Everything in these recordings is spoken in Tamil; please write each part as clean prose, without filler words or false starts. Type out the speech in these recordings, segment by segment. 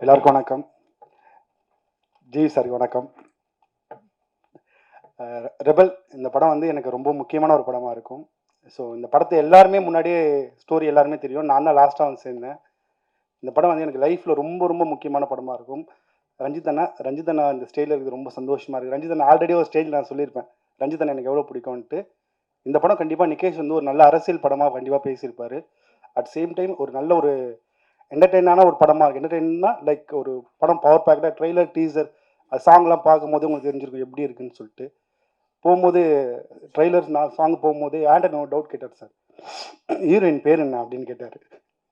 எல்லாருக்கும் வணக்கம். ஜி சார் வணக்கம். ரெபல் இந்த படம் வந்து எனக்கு ரொம்ப முக்கியமான ஒரு படமாக இருக்கும். ஸோ இந்த படத்தை எல்லாருமே முன்னாடியே ஸ்டோரி எல்லாருமே தெரியும். நான் தான் லாஸ்ட்டாக வந்து சேர்ந்தேன். இந்த படம் வந்து எனக்கு லைஃப்பில் ரொம்ப ரொம்ப முக்கியமான படமாக இருக்கும். ரஞ்சித் அண்ணா இந்த ஸ்டேஜில் இருக்குது ரொம்ப சந்தோஷமாக இருக்குது. ரஞ்சித் அண்ணா ஆல்ரெடி ஒரு ஸ்டேஜில் நான் சொல்லியிருப்பேன், ரஞ்சித் அண்ணா எனக்கு எவ்வளோ பிடிக்கும்ன்ட்டு. இந்த படம் கண்டிப்பாக நிகேஷ் வந்து ஒரு நல்ல அரசியல் படமாக கண்டிப்பாக பேசியிருப்பார். அட் சேம் டைம் ஒரு நல்ல ஒரு என்டர்டெயினான ஒரு படமாக இருக்குது. என்டர்டெயின்னா லைக் ஒரு படம் பவர் பேக்டாக ட்ரெய்லர் டீசர் சாங்லாம் பார்க்கும்போது உங்களுக்கு தெரிஞ்சிருக்கும் எப்படி இருக்குன்னு சொல்லிட்டு. போகும்போது ட்ரெய்லர் நான் சாங் போகும்போது ஆண்டன் ஒரு டவுட் கேட்டார் சார், ஹீரோயின் பேர் என்ன அப்படின்னு கேட்டார்.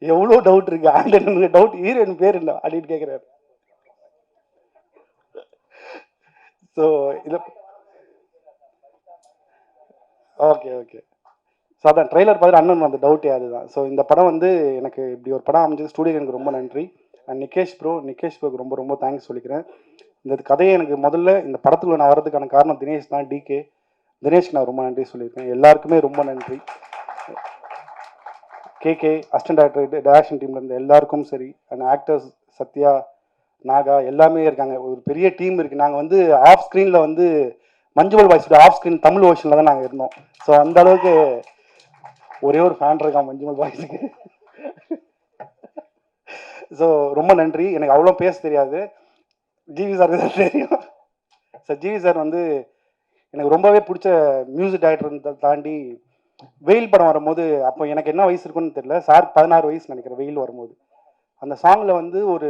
எவ்வளோ டவுட் இருக்கு, ஆண்டனுக்கு டவுட் ஹீரோயின் பேர் என்ன அப்படின்னு கேட்குறாரு. ஸோ இதை ஓகே ஓகே. ஸோ அதான் ட்ரெய்லர் பார்த்துட்டு அண்ணன் அந்த டவுட்டே அதுதான். ஸோ இந்த படம் வந்து எனக்கு இப்படி ஒரு படம் அமைஞ்சது ஸ்டூடியோ எனக்கு ரொம்ப நன்றி. அண்ட் நிகேஷ் ப்ரோக்கு ரொம்ப ரொம்ப தேங்க்ஸ் சொல்லிக்கிறேன். இந்த கதையை எனக்கு முதல்ல இந்த படத்துக்குள்ள நான் வர்றதுக்கான காரணம் தினேஷ் தான். தினேஷ்க்கு நான் ரொம்ப நன்றி சொல்லியிருக்கேன். எல்லாருக்குமே ரொம்ப நன்றி. கேகே அசிஸ்டன்ட் டைரக்டர் டைரக்ஷன் டீம்ல இருந்த எல்லாருக்கும் சரி, அண்ட் ஆக்டர்ஸ் சத்யா நாகா எல்லாமே இருக்காங்க. ஒரு பெரிய டீம் இருக்குது. நாங்கள் வந்து ஆஃப் ஸ்க்ரீனில் வந்து மஞ்சுவல் வாய்ஸோட ஆஃப் ஸ்க்ரீன் தமிழ் ஓஷனில் தான் நாங்கள் இருந்தோம். ஸோ அந்த அளவுக்கு ஒரே ஒரு ஃபேன் இருக்கான் மஞ்சுமல் வாய்ஸுக்கு. ஸோ ரொம்ப நன்றி. எனக்கு அவ்வளோ பேச தெரியாது, ஜிவி சார் தான் தெரியும். சார் ஜிவி சார் வந்து எனக்கு ரொம்பவே பிடிச்ச மியூசிக் டைரக்டர் தாண்டி வெயில் படம் வரும்போது, அப்போ எனக்கு என்ன வயசு இருக்குன்னு தெரியல, சார் 16 வயசு நினைக்கிறேன் வெயில் வரும்போது. அந்த சாங்கில் வந்து ஒரு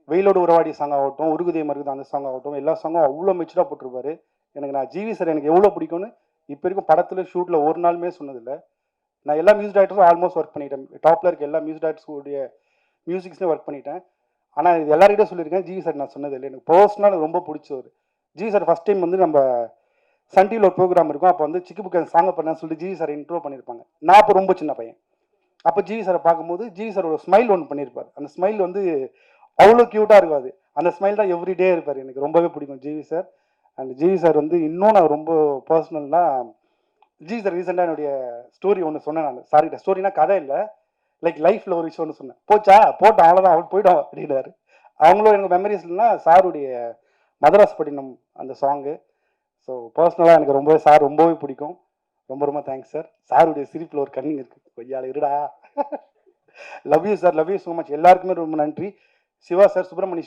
வெயிலோடு உறவாடி சாங் ஆகட்டும், உருகுதே மருகுது அந்த சாங் ஆகட்டும், எல்லா சாங்கும் அவ்வளோ மெச்சூராக போட்டிருப்பாரு. நான் ஜிவி சார் எனக்கு எவ்வளோ பிடிக்கும்னு இப்போ வரைக்கும் படத்தில் ஷூட்டில் ஒரு நாளுமே சொன்னதில்லை. நான் எல்லா மியூசிக் டைரக்டரும் ஆல்மோஸ்ட் ஒர்க் பண்ணிட்டேன். டாப்பில் இருக்க எல்லா மியூசிக் டைரக்டர்ஸுடைய மியூசிக்ஸ்லேயும் ஒர்க் பண்ணிட்டேன். ஆனால் இது எல்லார்கிட்ட சொல்லியிருக்கேன், ஜிவி சார் நான் சொன்னதில்லை. எனக்கு பர்சனலாக ரொம்ப பிடிச்சவர் ஜிவி சார். ஃபஸ்ட் டைம் வந்து நம்ம சன் டிவியில் ஒரு ப்ரோக்ராம் இருக்கும். அப்போ வந்து சிக்கு புக்கு சாங்கை பண்ணேன்னு சொல்லிட்டு ஜிவி சார் இன்ட்ரோ பண்ணியிருப்பாங்க. நான் அப்போ ரொம்ப சின்ன பையன். அப்போ ஜிவி சாரை பார்க்கும்போது ஜிவி சார் ஒரு ஸ்மைல் ஒன்று பண்ணியிருப்பார். அந்த ஸ்மைல் வந்து அவ்வளோ க்யூட்டாக இருக்காது. அந்த ஸ்மைல் தான் எவ்ரிடே இருப்பார். எனக்கு ரொம்பவே பிடிக்கும் GV sir. And GV sir வந்து இன்னும் நான் ரொம்ப பர்சனல்னா, ஜிவி சார் ரீசெண்டாக என்னுடைய ஸ்டோரி ஒன்று சொன்னேன். நான் சாரிட்ட ஸ்டோரினா கதை இல்லை, லைக் லைஃப்பில் ஒரு விஷயம் ஒன்று சொன்னேன். போட்டோம் அவ்வளோதான், அவள் போயிட்டோம் அப்படின்னாரு. அவங்களும் எனக்கு மெமரிஸ்னா சாருடைய மதராசப்பட்டினம் அந்த சாங்கு. ஸோ பர்சனலாக எனக்கு ரொம்பவே பிடிக்கும். ரொம்ப ரொம்ப தேங்க்ஸ் சார். சாருடைய சிரிப்பில் ஒரு கண்ணிங் இருக்குது, கொய்யால இருடா. Love you sir, love you so much. எல்லாருக்குமே ரொம்ப நன்றி. சிவா சார், சுப்பிரமணிய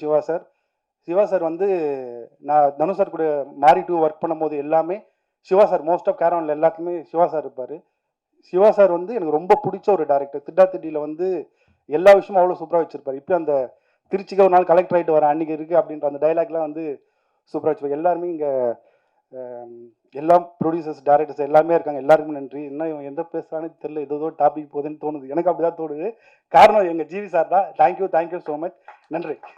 சிவா சார் வந்து நான் தனு சார் கூட மாறி 2 ஒர்க் பண்ணும்போது எல்லாமே சிவா சார் மோஸ்ட் ஆஃப் கேரவனில் எல்லாத்துக்குமே சிவா சார் இருப்பார். சிவா சார் வந்து எனக்கு ரொம்ப பிடிச்ச ஒரு டேரக்டர். திட்டியில் வந்து எல்லா விஷயமும் அவ்வளோ சூப்பராக வச்சுருப்பார். இப்போ அந்த திருச்சிக்கு ஒரு நாள் கலெக்டர் ஆகிட்டு வர அன்றைக்கி இருக்குது அப்படின்ற அந்த டைலாக்லாம் வந்து சூப்பராக வச்சுருப்பார். எல்லாருமே இங்கே எல்லா ப்ரொடியூசர்ஸ் டைரக்டர்ஸ் எல்லாமே இருக்காங்க. எல்லாருக்குமே நன்றி. இன்னும் இவன் எந்த பேசுகிறான்னு தெரியல, ஏதோ டாபிக் போகுதுன்னு தோணுது. எனக்கு அப்படி தான் தோணுது. காரணம் எங்கள் ஜிவி சார் தான். Thank you so much. நன்றி.